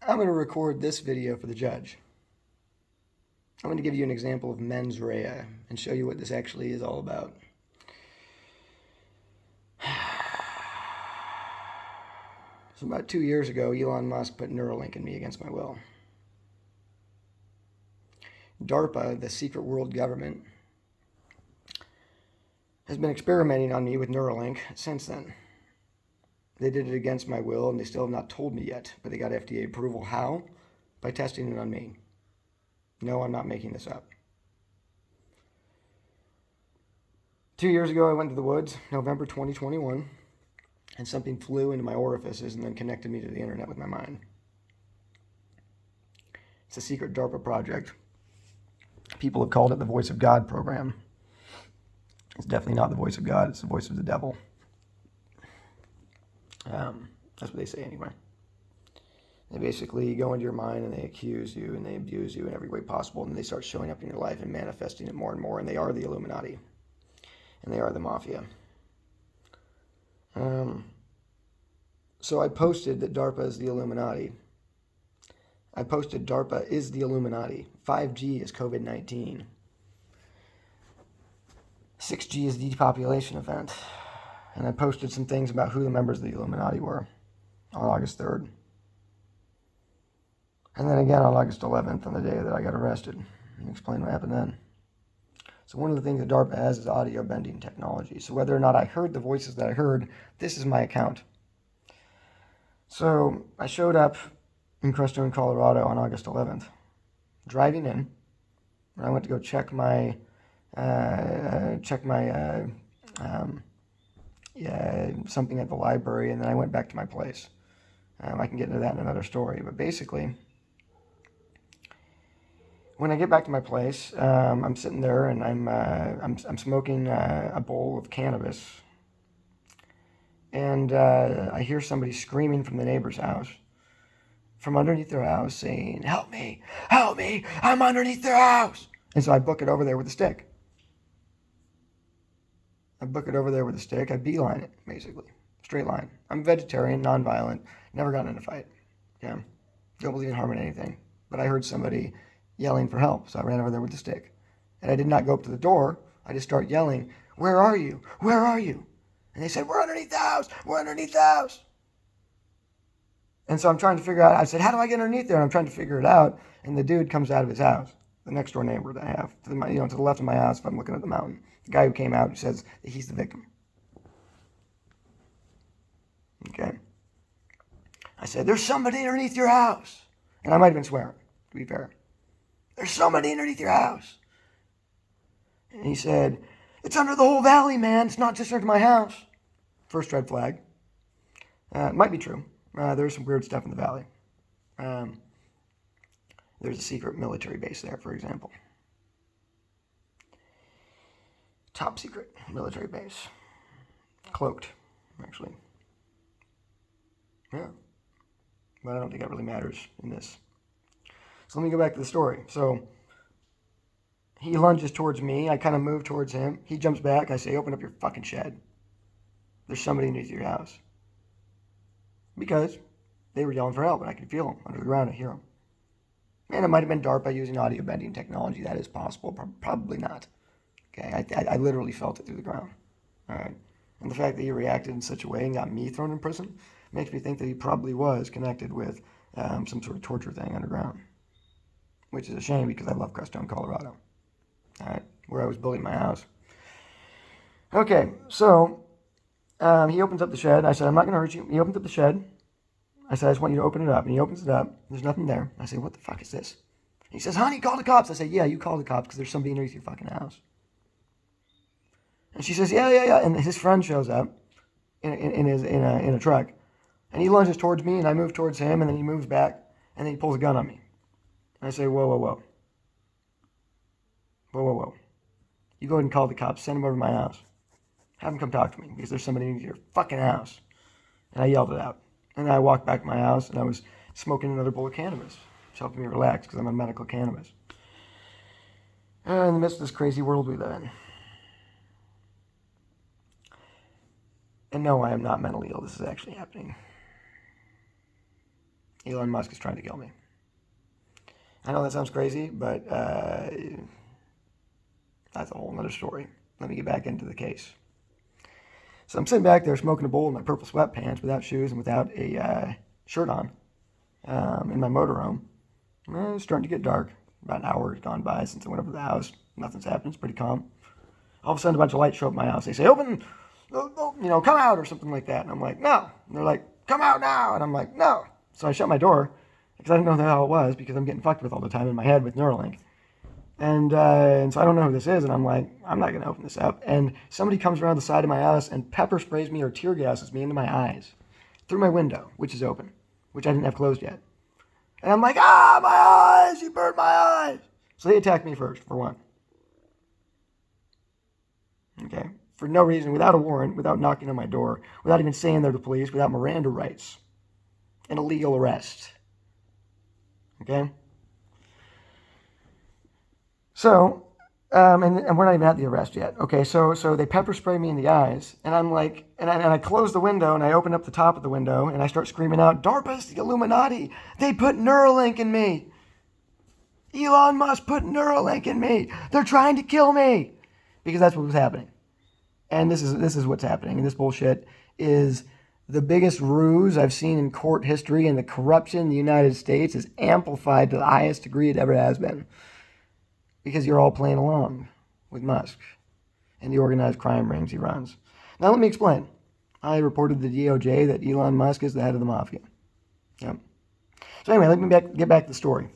I'm going to record this video for the judge. I'm going to give you an example of mens rea and show you what this actually is all about. So about 2 years ago, Elon Musk put Neuralink in me against my will. DARPA, the secret world government, has been experimenting on me with Neuralink since then. They did it against my will, and they still have not told me yet, but they got FDA approval. How? By testing it on me. No, I'm not making this up. 2 years ago, I went to the woods, November 2021, and something flew into my orifices and then connected me to the internet with my mind. It's a secret DARPA project. People have called it the Voice of God program. It's definitely not the voice of God, it's the voice of the devil. That's what they say anyway. They basically go into your mind and they accuse you and they abuse you in every way possible, and they start showing up in your life and manifesting it more and more, and they are the Illuminati. And they are the mafia. So I posted that DARPA is the Illuminati. I posted DARPA is the Illuminati. 5G is COVID-19. 6G is the depopulation event. And I posted some things about who the members of the Illuminati were on August 3rd. And then again on August 11th, on the day that I got arrested. And explain what happened then. So one of the things that DARPA has is audio bending technology. So whether or not I heard the voices that I heard, this is my account. So I showed up in Crestone, Colorado on August 11th, driving in. And I went to go check my something at the library, and then I went back to my place. I can get into that in another story, but basically, when I get back to my place, I'm sitting there and I'm smoking a bowl of cannabis, and I hear somebody screaming from the neighbor's house, from underneath their house, saying, "Help me! Help me! I'm underneath their house!" And so I book it over there with a stick. I beeline it, basically. Straight line. I'm vegetarian, non-violent, never gotten in a fight. Yeah. Don't believe in harming anything. But I heard somebody yelling for help, so I ran over there with the stick. And I did not go up to the door. I just start yelling, "Where are you? Where are you?" And they said, "We're underneath the house. We're underneath the house." And so I'm trying to figure out, I said, "How do I get underneath there?" And I'm trying to figure it out. And the dude comes out of his house, the next door neighbor that I have, to the left of my house if I'm looking at the mountain. The guy who came out says that he's the victim. Okay. I said, "There's somebody underneath your house." And I might have been swearing, to be fair. "There's somebody underneath your house." And he said, "It's under the whole valley, man. It's not just under my house." First red flag. It might be true. There's some weird stuff in the valley. There's a secret military base there, for example. Top secret military base. Cloaked, actually. Yeah. But I don't think that really matters in this. So let me go back to the story. So he lunges towards me. I kind of move towards him. He jumps back. I say, "Open up your fucking shed. There's somebody underneath your house." Because they were yelling for help, and I could feel them under the ground. I hear them. And it might have been DARPA using audio bending technology. That is possible. Probably not. Okay, I literally felt it through the ground. All right. And the fact that he reacted in such a way and got me thrown in prison makes me think that he probably was connected with some sort of torture thing underground. Which is a shame because I love Crestone, Colorado. All right, where I was building my house. Okay, so he opens up the shed. I said, "I'm not going to hurt you." He opens up the shed. I said, "I just want you to open it up." And he opens it up. There's nothing there. I say, "What the fuck is this?" He says, "Honey, call the cops." I say, "Yeah, you call the cops because there's somebody underneath your fucking house." And she says, "Yeah." And his friend shows up in a truck. And he lunges towards me, and I move towards him, and then he moves back, and then he pulls a gun on me. And I say, "Whoa. Whoa. You go ahead and call the cops. Send them over to my house. Have them come talk to me because there's somebody in your fucking house." And I yelled it out. And then I walked back to my house, and I was smoking another bowl of cannabis, which helped me relax because I'm on medical cannabis. In the midst of this crazy world we live in. And no, I am not mentally ill. This is actually happening. Elon Musk is trying to kill me. I know that sounds crazy, but that's a whole other story. Let me get back into the case. So I'm sitting back there smoking a bowl in my purple sweatpants without shoes and without a shirt on in my motorhome. It's starting to get dark. About an hour has gone by since I went over to the house. Nothing's happened. It's pretty calm. All of a sudden, a bunch of lights show up in my house. They say, open, come out or something like that. And I'm like, no. And they're like, come out now. And I'm like, no. So I shut my door because I didn't know who the hell it was because I'm getting fucked with all the time in my head with Neuralink. And so I don't know who this is. And I'm like, I'm not going to open this up. And somebody comes around the side of my house and pepper sprays me or tear gases me into my eyes through my window, which is open, which I didn't have closed yet. And I'm like, my eyes, you burned my eyes. So they attacked me first, for one. Okay? For no reason, without a warrant, without knocking on my door, without even saying they're the police, without Miranda rights. An illegal arrest. Okay? So, and we're not even at the arrest yet. Okay, so they pepper spray me in the eyes, and I'm like, and I close the window, and I open up the top of the window, and I start screaming out, DARPA's the Illuminati. They put Neuralink in me. Elon Musk put Neuralink in me. They're trying to kill me. Because that's what was happening. And this is what's happening. And this bullshit is the biggest ruse I've seen in court history, and the corruption in the United States is amplified to the highest degree it ever has been. Because you're all playing along with Musk and the organized crime rings he runs. Now let me explain. I reported to the DOJ that Elon Musk is the head of the mafia. Yep. So anyway, let me get back to the story.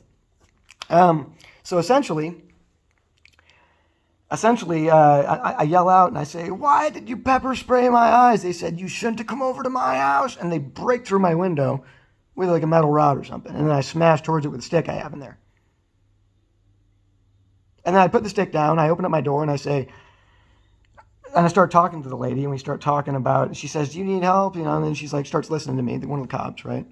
So essentially, I yell out and I say, why did you pepper spray my eyes? They said, you shouldn't have come over to my house. And they break through my window with like a metal rod or something. And then I smash towards it with a stick I have in there. And then I put the stick down, I open up my door and I say, and I start talking to the lady, and we start talking about, she says, do you need help? And then she's like, starts listening to me, one of the cops, right?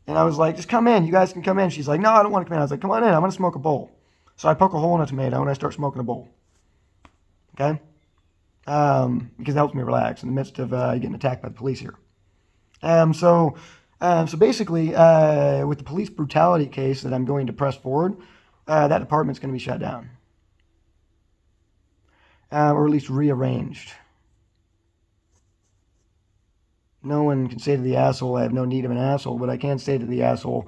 And I was like, just come in, you guys can come in. She's like, no, I don't want to come in. I was like, come on in, I'm going to smoke a bowl. So I poke a hole in a tomato and I start smoking a bowl. Okay? Because it helps me relax in the midst of getting attacked by the police here. So basically, with the police brutality case that I'm going to press forward, that department's going to be shut down. Or at least rearranged. No one can say to the asshole, I have no need of an asshole, but I can say to the asshole,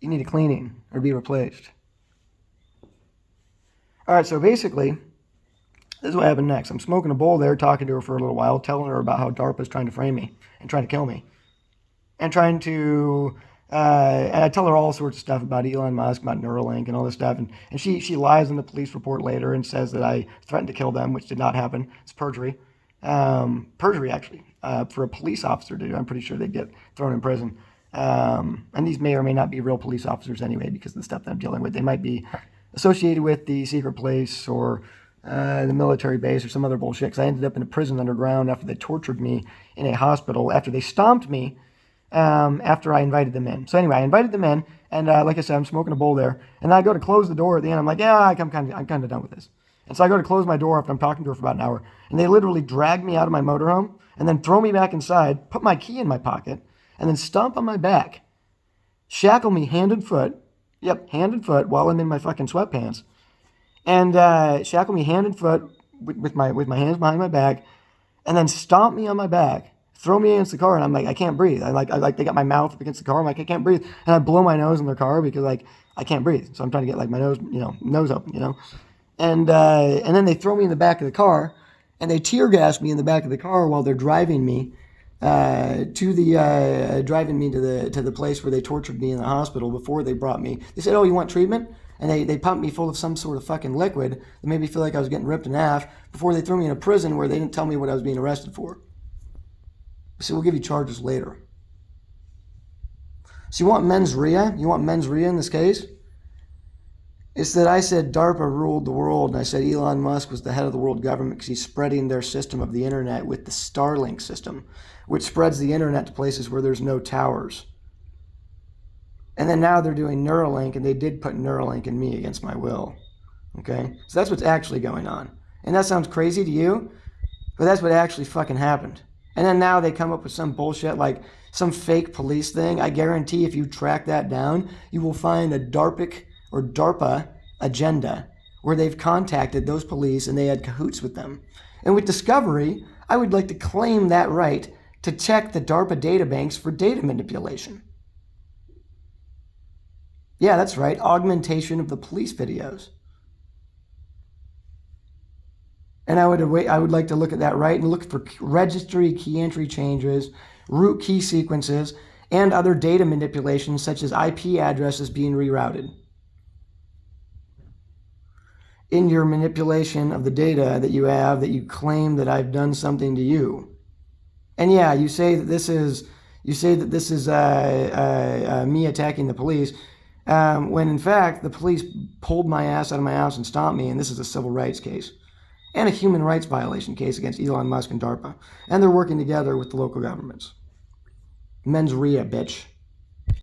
you need a cleaning or be replaced. All right, so basically, this is what happened next. I'm smoking a bowl there, talking to her for a little while, telling her about how DARPA's trying to frame me and trying to kill me. And trying to, and I tell her all sorts of stuff about Elon Musk, about Neuralink and all this stuff. And she lies in the police report later and says that I threatened to kill them, which did not happen. It's perjury. Perjury, actually, for a police officer to do. I'm pretty sure they'd get thrown in prison. And these may or may not be real police officers anyway, because of the stuff that I'm dealing with. They might be associated with the secret police or the military base or some other bullshit, because I ended up in a prison underground after they tortured me in a hospital, after they stomped me, after I invited them in. So anyway, I invited them in, and like I said, I'm smoking a bowl there, and then I go to close the door at the end. I'm like, yeah, I'm kind of done with this. And so I go to close my door after I'm talking to her for about an hour, and they literally drag me out of my motorhome, and then throw me back inside, put my key in my pocket, and then stomp on my back, shackle me hand and foot, while I'm in my fucking sweatpants, and shackle me hand and foot with my hands behind my back, and then stomp me on my back, throw me against the car, and I'm like, I can't breathe. They got my mouth up against the car. I'm like, I can't breathe, and I blow my nose in their car because like I can't breathe. So I'm trying to get like my nose open, and then they throw me in the back of the car, and they tear gas me in the back of the car while they're driving me to the place where they tortured me in the hospital before they brought me. They said, oh, you want treatment? And they pumped me full of some sort of fucking liquid that made me feel like I was getting ripped in half before they threw me in a prison where they didn't tell me what I was being arrested for. So we'll give you charges later. So you want mens rea? You want mens rea in this case? It's that I said DARPA ruled the world, and I said Elon Musk was the head of the world government because he's spreading their system of the internet with the Starlink system, which spreads the internet to places where there's no towers. And then now they're doing Neuralink, and they did put Neuralink in me against my will. Okay? So that's what's actually going on. And that sounds crazy to you, but that's what actually fucking happened. And then now they come up with some bullshit like some fake police thing. I guarantee if you track that down, you will find a DARPA agenda where they've contacted those police and they had cahoots with them. And with Discovery, I would like to claim that right to check the DARPA databanks for data manipulation. Yeah, that's right, augmentation of the police videos. And I would like to look at that right and look for registry key entry changes, root key sequences, and other data manipulations such as IP addresses being rerouted. In your manipulation of the data that you have, that you claim that I've done something to you. And yeah, you say that this is me attacking the police, when in fact the police pulled my ass out of my house and stomped me, and this is a civil rights case and a human rights violation case against Elon Musk and DARPA. And they're working together with the local governments. Mens rea, bitch.